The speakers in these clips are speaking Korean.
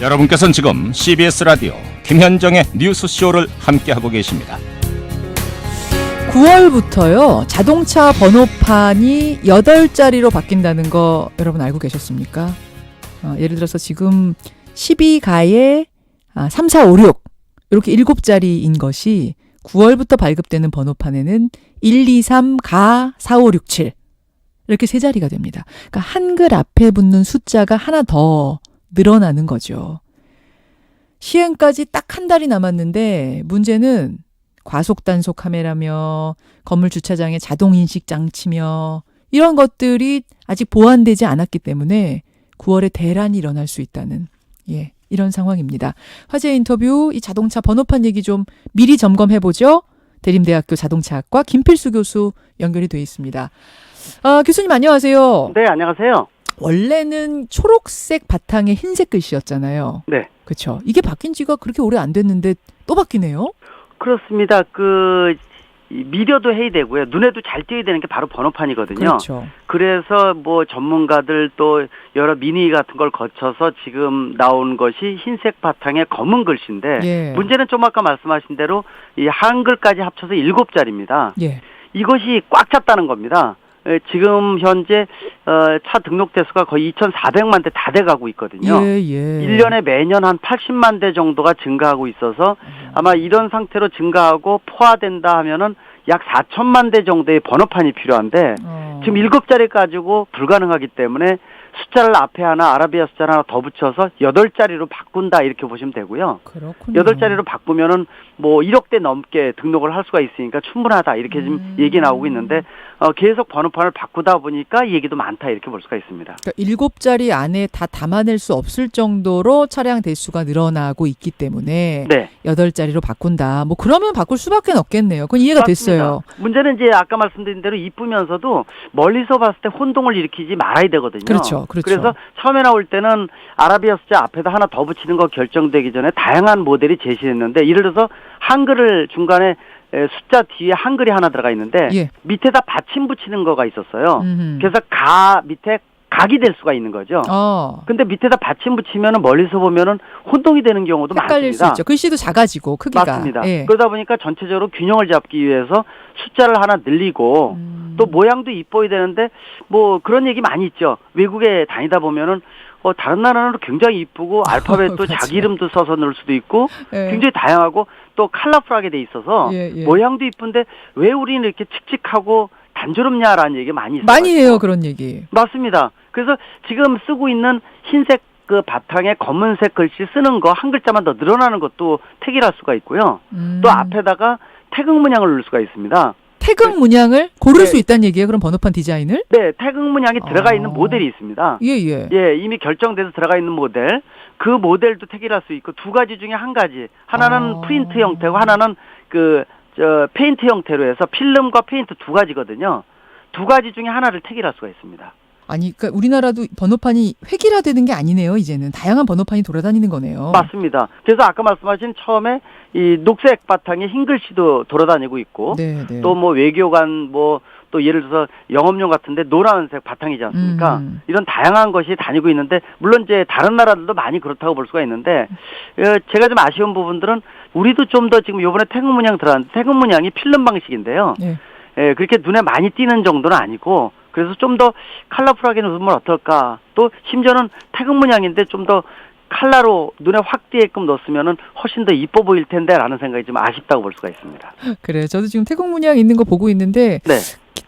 여러분께서는 지금 CBS 라디오 김현정의 뉴스쇼를 함께하고 계십니다. 9월부터요, 자동차 번호판이 8자리로 바뀐다는 거 여러분 알고 계셨습니까? 예를 들어서 지금 12가에 3, 4, 5, 6 이렇게 7자리인 것이 9월부터 발급되는 번호판에는 1, 2, 3, 가, 4, 5, 6, 7 이렇게 3자리가 됩니다. 그러니까 한글 앞에 붙는 숫자가 하나 더 늘어나는 거죠. 시행까지 딱 한 달이 남았는데 문제는 과속 단속 카메라며 건물 주차장의 자동 인식 장치며 이런 것들이 아직 보완되지 않았기 때문에 9월에 대란이 일어날 수 있다는 이런 상황입니다. 화제 인터뷰 이 자동차 번호판 얘기 좀 미리 점검해보죠. 대림대학교 자동차학과 김필수 교수 연결이 돼 있습니다. 교수님 안녕하세요. 네, 안녕하세요. 원래는 초록색 바탕에 흰색 글씨였잖아요. 네. 그렇죠. 이게 바뀐 지가 그렇게 오래 안 됐는데 또 바뀌네요. 그렇습니다. 미려도 해야 되고요. 눈에도 잘 띄어야 되는 게 바로 번호판이거든요. 그렇죠. 그래서 뭐 전문가들 또 여러 민의 같은 걸 거쳐서 지금 나온 것이 흰색 바탕에 검은 글씨인데 예. 문제는 좀 아까 말씀하신 대로 이 한글까지 합쳐서 7자리입니다. 예. 이것이 꽉 찼다는 겁니다. 지금 현재 차 등록 대수가 거의 2,400만 대 다 돼가고 있거든요. 예. 1년에 매년 한 80만 대 정도가 증가하고 있어서 아마 이런 상태로 증가하고 포화된다 하면은 약 4천만 대 정도의 번호판이 필요한데 지금 7자리 가지고 불가능하기 때문에 숫자를 앞에 하나 아라비아 숫자를 하나 더 붙여서 8자리로 바꾼다 이렇게 보시면 되고요. 그렇군요. 8자리로 바꾸면은 뭐 1억 대 넘게 등록을 할 수가 있으니까 충분하다 이렇게 지금 얘기 나오고 있는데 계속 번호판을 바꾸다 보니까 이 얘기도 많다 이렇게 볼 수가 있습니다. 그러니까 7자리 안에 다 담아낼 수 없을 정도로 차량 대수가 늘어나고 있기 때문에 네. 8자리로 바꾼다. 뭐 그러면 바꿀 수밖에 없겠네요. 그건 이해가 맞습니다. 됐어요. 문제는 이제 아까 말씀드린 대로 이쁘면서도 멀리서 봤을 때 혼동을 일으키지 말아야 되거든요. 그렇죠. 그래서 처음에 나올 때는 아라비아 숫자 앞에다 하나 더 붙이는 거 결정되기 전에 다양한 모델이 제시됐는데 예를 들어서 한글을 중간에 숫자 뒤에 한글이 하나 들어가 있는데 예. 밑에다 받침 붙이는 거가 있었어요. 음흠. 그래서 가 밑에 각이 될 수가 있는 거죠. 근데 밑에다 받침 붙이면은 멀리서 보면은 혼동이 되는 경우도 헷갈릴 많습니다. 수 있죠. 글씨도 작아지고 크기가. 맞습니다. 예. 그러다 보니까 전체적으로 균형을 잡기 위해서 숫자를 하나 늘리고 또 모양도 이뻐야 되는데 뭐 그런 얘기 많이 있죠. 외국에 다니다 보면은 다른 나라는 굉장히 이쁘고 알파벳도 자기 이름도 써서 넣을 수도 있고 예. 굉장히 다양하고 또 컬러풀하게 돼 있어서 모양도 이쁜데 왜 우리는 이렇게 칙칙하고 단조롭냐라는 얘기 많이 있어요. 많이 해요, 그런 얘기. 맞습니다. 그래서 지금 쓰고 있는 흰색 그 바탕에 검은색 글씨 쓰는 거 한 글자만 더 늘어나는 것도 택일할 수가 있고요. 또 앞에다가 태극 문양을 넣을 수가 있습니다. 태극 문양을 고를 네. 수 있다는 얘기예요, 그럼 번호판 디자인을? 네, 태극 문양이 들어가 있는 모델이 있습니다. 예. 이미 결정돼서 들어가 있는 모델. 그 모델도 택일할 수 있고 두 가지 중에 한 가지. 하나는 프린트 형태고 하나는 페인트 형태로 해서 필름과 페인트 두 가지거든요. 두 가지 중에 하나를 택일할 수가 있습니다. 아니, 그러니까 우리나라도 번호판이 획일화되는 게 아니네요, 이제는. 다양한 번호판이 돌아다니는 거네요. 맞습니다. 그래서 아까 말씀하신 처음에 이 녹색 바탕에 흰 글씨도 돌아다니고 있고 또 뭐 외교관 또 예를 들어서 영업용 같은데 노란색 바탕이지 않습니까? 이런 다양한 것이 다니고 있는데 물론 이제 다른 나라들도 많이 그렇다고 볼 수가 있는데 제가 좀 아쉬운 부분들은 우리도 좀 더 지금 이번에 태극 문양 들어왔는데 태극 문양이 필름 방식인데요. 그렇게 눈에 많이 띄는 정도는 아니고 그래서 좀 더 컬러풀하게 넣으면 어떨까? 또 심지어는 태극 문양인데 좀 더 컬러로 눈에 확 띄게끔 넣었으면은 훨씬 더 이뻐 보일 텐데라는 생각이 좀 아쉽다고 볼 수가 있습니다. 그래, 저도 지금 태극 문양 있는 거 보고 있는데 네.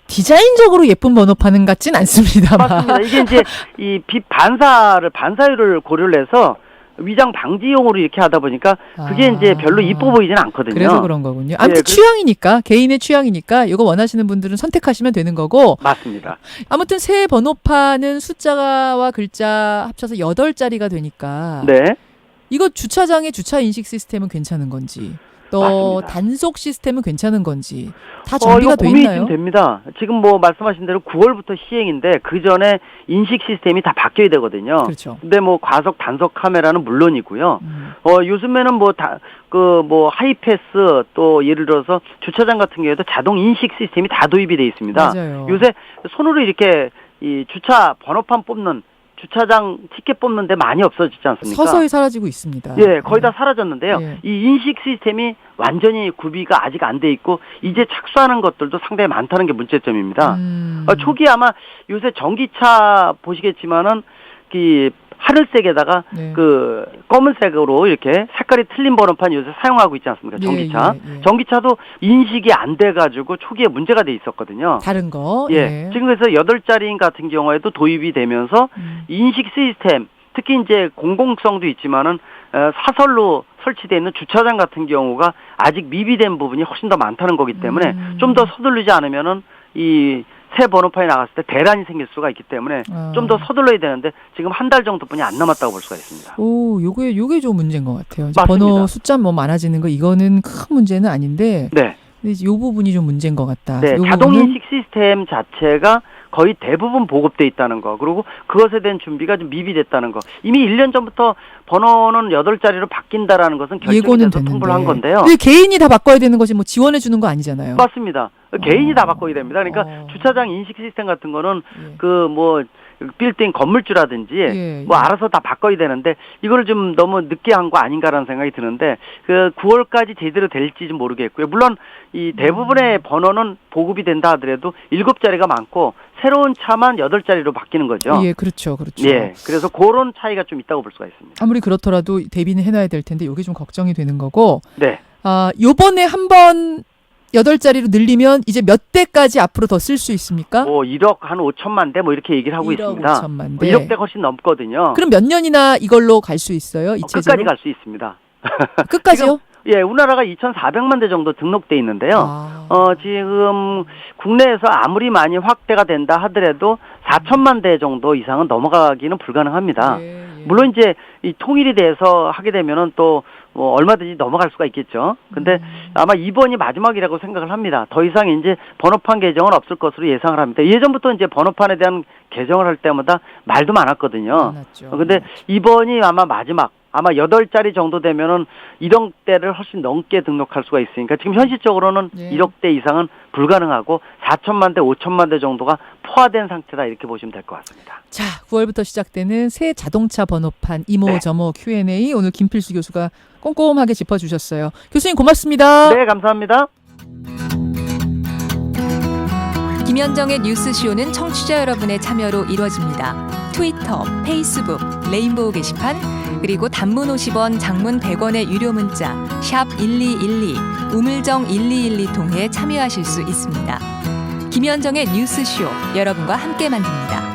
디자인적으로 예쁜 번호판은 같진 않습니다만. 맞습니다. 이게 이제 이 빛 반사율을 고려를 해서 위장 방지용으로 이렇게 하다 보니까 그게 이제 별로 이뻐 보이지는 않거든요. 그래서 그런 거군요. 아무튼 취향이니까, 개인의 취향이니까 이거 원하시는 분들은 선택하시면 되는 거고. 맞습니다. 아무튼 새 번호판은 숫자와 글자 합쳐서 8자리가 되니까. 네. 이거 주차장의 주차 인식 시스템은 괜찮은 건지, 또 맞습니다. 단속 시스템은 괜찮은 건지 다 정비가 돼 고민이 있나요? 좀 됩니다. 지금 뭐 말씀하신 대로 9월부터 시행인데 그 전에 인식 시스템이 다 바뀌어야 되거든요. 그렇죠. 근데 뭐 과속 단속 카메라는 물론이고요. 요즘에는 하이패스 또 예를 들어서 주차장 같은 경우에도 자동 인식 시스템이 다 도입이 돼 있습니다. 맞아요. 요새 손으로 이렇게 이 주차 번호판 뽑는 주차장 티켓 뽑는데 많이 없어지지 않습니까? 서서히 사라지고 있습니다. 예, 거의 다 사라졌는데요. 예. 이 인식 시스템이 완전히 구비가 아직 안 돼 있고 이제 착수하는 것들도 상당히 많다는 게 문제점입니다. 초기 아마 요새 전기차 보시겠지만은 이 하늘색에다가 네. 그 검은색으로 이렇게 색깔이 틀린 번호판 요새 사용하고 있지 않습니까? 전기차. 예. 전기차도 인식이 안 돼가지고 초기에 문제가 돼 있었거든요. 다른 거. 예. 지금 그래서 8자리인 같은 경우에도 도입이 되면서 인식 시스템, 특히 이제 공공성도 있지만은 사설로 설치되어 있는 주차장 같은 경우가 아직 미비된 부분이 훨씬 더 많다는 거기 때문에 좀 더 서두르지 않으면은 이 새 번호판이 나갔을 때 대란이 생길 수가 있기 때문에 좀 더 서둘러야 되는데 지금 한 달 정도뿐이 안 남았다고 볼 수가 있습니다. 오, 요게 좀 문제인 것 같아요. 맞습니다. 번호 숫자 뭐 많아지는 거 이거는 큰 문제는 아닌데, 네. 요 부분이 좀 문제인 것 같다. 네, 자동 인식 시스템 자체가 거의 대부분 보급돼 있다는 거, 그리고 그것에 대한 준비가 좀 미비됐다는 거. 이미 1년 전부터 번호는 8자리로 바뀐다라는 것은 예고는 결정돼서 통보를 한 건데요. 근데 개인이 다 바꿔야 되는 것이 뭐 지원해 주는 거 아니잖아요. 맞습니다. 개인이 다 바꿔야 됩니다. 그러니까 주차장 인식 시스템 같은 거는 그 뭐 빌딩 건물주라든지 뭐 알아서 다 바꿔야 되는데 이거를 좀 너무 늦게 한 거 아닌가라는 생각이 드는데 그 9월까지 제대로 될지 좀 모르겠고요. 물론 이 대부분의 번호는 보급이 된다 하더라도 7자리가 많고 새로운 차만 8자리로 바뀌는 거죠. 예, 그렇죠. 예, 그래서 그런 차이가 좀 있다고 볼 수가 있습니다. 아무리 그렇더라도 대비는 해놔야 될 텐데 이게 좀 걱정이 되는 거고. 네. 요번에 한번 8자리로 늘리면 이제 몇 대까지 앞으로 더 쓸 수 있습니까? 뭐 1억 한 5천만 대 뭐 이렇게 얘기를 하고 1억 있습니다. 5천만 대. 1억 대 훨씬 넘거든요. 그럼 몇 년이나 이걸로 갈 수 있어요? 이 체제로? 끝까지 갈 수 있습니다. 끝까지요? 예, 우리나라가 2,400만 대 정도 등록돼 있는데요. 지금 국내에서 아무리 많이 확대가 된다 하더라도 4천만 대 정도 이상은 넘어가기는 불가능합니다. 물론 이제 이 통일이 돼서 하게 되면은 또 뭐 얼마든지 넘어갈 수가 있겠죠. 근데 아마 이번이 마지막이라고 생각을 합니다. 더 이상 이제 번호판 개정은 없을 것으로 예상을 합니다. 예전부터 이제 번호판에 대한 개정을 할 때마다 말도 많았거든요. 근데 이번이 아마 마지막, 아마 8자리 정도 되면은 1억 대를 훨씬 넘게 등록할 수가 있으니까 지금 현실적으로는 1억 대 이상은 불가능하고 4천만 대, 5천만 대 정도가 포화된 상태다 이렇게 보시면 될 것 같습니다. 자, 9월부터 시작되는 새 자동차 번호판 이모저모 Q&A 오늘 김필수 교수가 꼼꼼하게 짚어주셨어요. 교수님 고맙습니다. 네, 감사합니다. 김현정의 뉴스쇼는 청취자 여러분의 참여로 이루어집니다. 트위터, 페이스북, 레인보우 게시판, 그리고 단문 50원, 장문 100원의 유료 문자 샵 1212, 우물정 1212 통해 참여하실 수 있습니다. 김현정의 뉴스쇼, 여러분과 함께 만듭니다.